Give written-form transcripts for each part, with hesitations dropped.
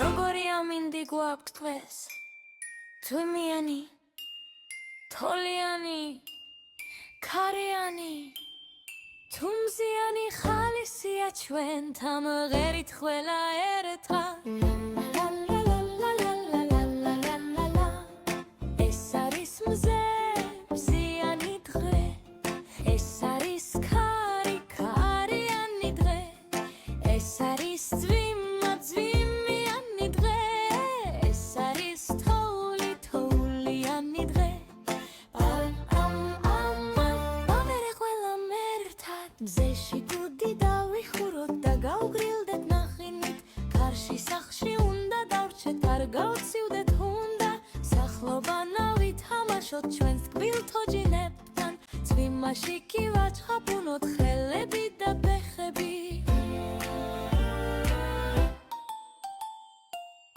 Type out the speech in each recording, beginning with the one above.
როგორი ამინდი გვაქვს დღეს თვიმიანი თოლიანი ქარიანი თუმზიანი ხალისია ჩვენთან ღერით ყველა ერთად ეს არის მზემზიანი დღე ეს არის ქარი ქარიანი დღე ეს არის ძვიმიანი დღე ეს არის თოვლი თოვლიანი დღე მზეში გუდი დავიხუროთ და გავგრილდეთ ნახინით ქარში სახლში უნდა დავრჩეთ გარგავცივდეთ უნდა სახლობანა ვითამაშოთ ჩვენს ტკბილ თოჯინებთან წვიმაში კი ვაჩხაპუნოთ ხელები და ფეხები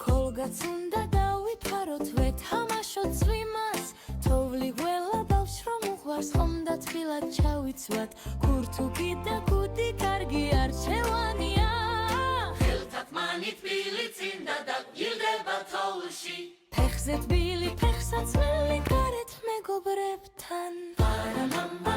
ქოლგაც უნდა დავიფაროთ ვეთამაშოთ წვიმას თოვლი გველა ბავშვს რომ უყვარს ხომ და თბილად ჩავიცვათ ქურთუკი და გუდი კარგი არჩევანია ხელთათ მანი თბილი წინდა და გილდება თოვლში ფეხზე თბილი ფეხსაც მელი გარეთ მეგობრებთან პარამამბა